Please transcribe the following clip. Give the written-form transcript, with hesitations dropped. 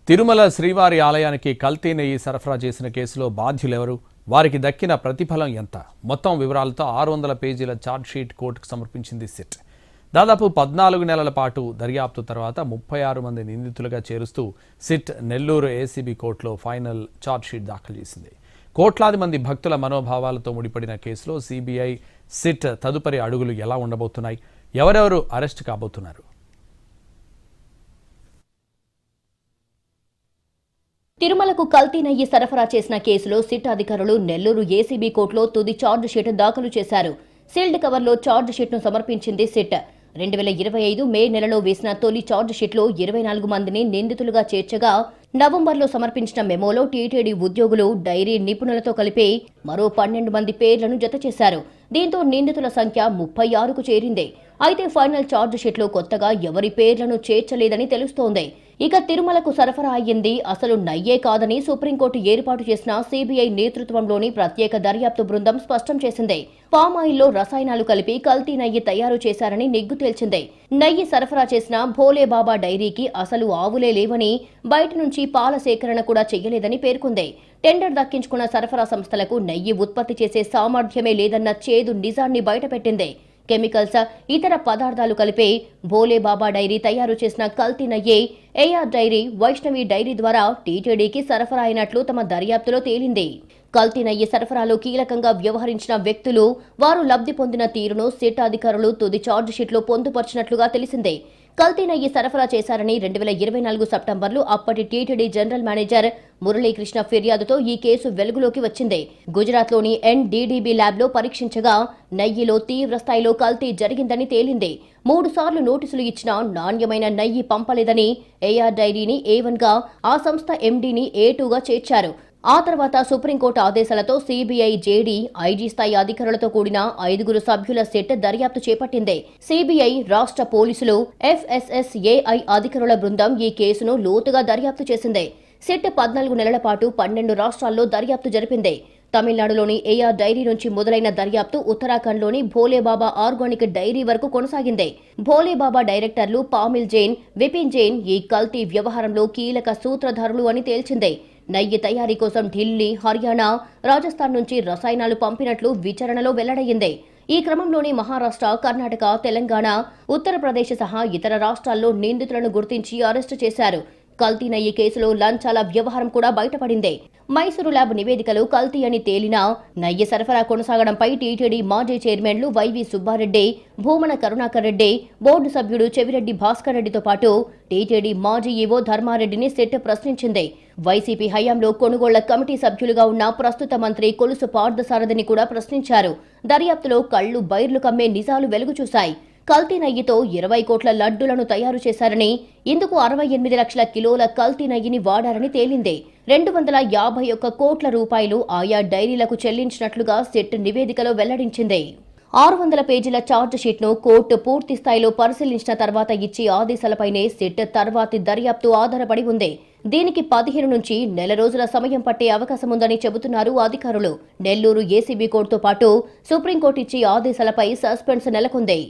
తిరుమల శ్రీవారి ఆలయానికి కల్తీ నెయ్యి సరఫరా చేసిన కేసులో బాధ్యులెవరు, వారికి దక్కిన ప్రతిఫలం ఎంత? మొత్తం వివరాలతో 600 పేజీల ఛార్జ్షీట్ కోర్టుకు సమర్పించింది సిట్. దాదాపు 14 నెలల పాటు దర్యాప్తు తర్వాత 36 మంది నిందితులుగా చేరుస్తూ సిట్ నెల్లూరు ఏసీబీ కోర్టులో ఫైనల్ ఛార్జ్షీట్ దాఖలు చేసింది. కోట్లాది మంది భక్తుల మనోభావాలతో ముడిపడిన కేసులో సిబిఐ, సిట్ తదుపరి అడుగులు ఎలా ఉండబోతున్నాయి? ఎవరెవరు అరెస్ట్ కాబోతున్నారు? తిరుమలకు కల్తీ నెయ్యి సరఫరా చేసిన కేసులో సిట్ అధికారులు నెల్లూరు ఏసీబీ కోర్టులో తుది ఛార్జ్ షీట్ దాఖలు చేశారు. సీల్డ్ కవర్లో ఛార్జ్ షీట్ను సమర్పించింది సిట్. 2025 మే నెలలో వేసిన తొలి ఛార్జ్ షీట్లో 24 మందిని నిందితులుగా చేర్చగా, నవంబర్లో సమర్పించిన మెమోలో టీటీడీ ఉద్యోగులు, డైరీ నిపుణులతో కలిపి మరో 12 మంది పేర్లను జతచేశారు. దీంతో నిందితుల సంఖ్య 36కు చేరింది. అయితే ఫైనల్ ఛార్జ్ షీట్లో కొత్తగా ఎవరి పేర్లను చేర్చలేదని తెలుస్తోంది. ఇక తిరుమలకు సరఫరా అయ్యింది అసలు నయ్యే కాదని సుప్రీంకోర్టు ఏర్పాటు చేసిన సిబిఐ నేతృత్వంలోని ప్రత్యేక దర్యాప్తు బృందం స్పష్టం చేసింది. పామాయిల్లో రసాయనాలు కలిపి కల్తీ నెయ్యి తయారు చేశారని నిగ్గు తేల్చింది. నెయ్యి సరఫరా చేసిన భోలేబాబా డైరీకి అసలు ఆవులే లేవని, బయట నుంచి పాల సేకరణ కూడా చెయ్యలేదని పేర్కొంది. టెండర్ దక్కించుకున్న సరఫరా సంస్థలకు నెయ్యి ఉత్పత్తి చేసే సామర్థ్యమే లేదన్న చేదు నిజాన్ని బయటపెట్టింది. కెమికల్స్, ఇతర పదార్థాలు కలిపి భోలేబాబా డైరీ తయారు చేసిన కల్తీ నెయ్యి ఏఆర్ డైరీ, వైష్ణవి డైరీ ద్వారా టీటీడీకి సరఫరా అయినట్లు తమ దర్యాప్తులో తేలింది. కల్తీ నెయ్యి సరఫరాలో కీలకంగా వ్యవహరించిన వ్యక్తులు, వారు లబ్ధి పొందిన తీరును సిట్ అధికారులు తుది ఛార్జ్ షీట్లో పొందుపరిచినట్లుగా తెలిసిందే. కల్తీ నెయ్యి సరఫరా చేశారని 2024 సెప్టెంబర్లో అప్పటి టీటీడీ జనరల్ మేనేజర్ మురళీకృష్ణ ఫిర్యాదుతో ఈ కేసు వెలుగులోకి వచ్చింది. గుజరాత్లోని ఎన్డీడీబీ ల్యాబ్లో పరీక్షించగా నెయ్యిలో తీవ్ర స్థాయిలో కల్తీ జరిగిందని తేలింది. 3 సార్లు నోటీసులు ఇచ్చినా నాణ్యమైన నెయ్యి పంపలేదని ఏఆర్ డైరీని A1గా, ఆ సంస్థ ఎండీని A2గా చేర్చారు. ఆ తర్వాత సుప్రీంకోర్టు ఆదేశాలతో సిబిఐ, జేడీ, ఐజీ స్థాయి అధికారులతో కూడిన 5 సభ్యుల సెట్ దర్యాప్తు చేపట్టింది. సిబిఐ, రాష్ట్ర పోలీసులు, FSSAI అధికారుల బృందం ఈ కేసును లోతుగా దర్యాప్తు చేసింది. సెట్ 14 నెలల పాటు 12 రాష్ట్రాల్లో దర్యాప్తు జరిపింది. తమిళనాడులోని ఏఆర్ డైరీ నుంచి మొదలైన దర్యాప్తు ఉత్తరాఖండ్లోని భోలేబాబా ఆర్గానిక్ డైరీ వరకు కొనసాగింది. భోలేబాబా డైరెక్టర్లు పామిల్ జైన్, విపిన్ జైన్ ఈ కల్తీ వ్యవహారంలో కీలక సూత్రధారులు అని తేల్చింది. నెయ్యి తయారీ కోసం ఢిల్లీ, హర్యానా, రాజస్థాన్ నుంచి రసాయనాలు పంపినట్లు విచారణలో వెల్లడయ్యింది. ఈ క్రమంలోనే మహారాష్ట్ర, కర్ణాటక, తెలంగాణ, ఉత్తరప్రదేశ్ సహా ఇతర రాష్ట్రాల్లో నిందితులను గుర్తించి అరెస్టు చేశారు. కల్తీ నెయ్యి కేసులో లంచాల వ్యవహారం కూడా బయటపడింది. మైసూరు ల్యాబ్ నివేదికలు కల్తీ అని తేలినా నెయ్యి సరఫరా కొనసాగడంపై టీటీడీ మాజీ చైర్మన్లు వైవి సుబ్బారెడ్డి, భూమన కరుణాకర్ రెడ్డి, బోర్డు సభ్యుడు చెవిరెడ్డి భాస్కర్ రెడ్డితో పాటు టీటీడీ మాజీ ఈవో ధర్మారెడ్డిని సెట్ ప్రశ్నించింది. వైసీపీ హయాంలో కొనుగోళ్ల కమిటీ సభ్యులుగా ఉన్న ప్రస్తుత మంత్రి కొలుసు పార్థసారథిని కూడా ప్రశ్నించారు. దర్యాప్తులో కళ్లు బైర్లు కమ్మే నిజాలు వెలుగు చూశాయి. కల్తీ నెయ్యితో 20 కోట్ల లడ్డూలను తయారు చేశారని, ఇందుకు 68 లక్షల కిలోల కల్తీ నెయ్యిని వాడారని తేలింది. 251 కోట్ల రూపాయలు ఆయా డైరీలకు చెల్లించినట్లుగా సెట్ నివేదికలో వెల్లడించింది. 600 పేజీల ఛార్జ్ షీట్ను కోర్టు పూర్తి స్థాయిలో పరిశీలించిన తర్వాత ఇచ్చే ఆదేశాలపైనే సెట్ తర్వాతి దర్యాప్తు ఆధారపడి ఉంది. దీనికి 15 నుంచి నెల రోజుల సమయం పట్టే అవకాశముందని చెబుతున్నారు అధికారులు. నెల్లూరు ఏసీబీ కోర్టుతో పాటు సుప్రీంకోర్టు ఇచ్చే ఆదేశాలపై సస్పెన్స్ నెలకొంది.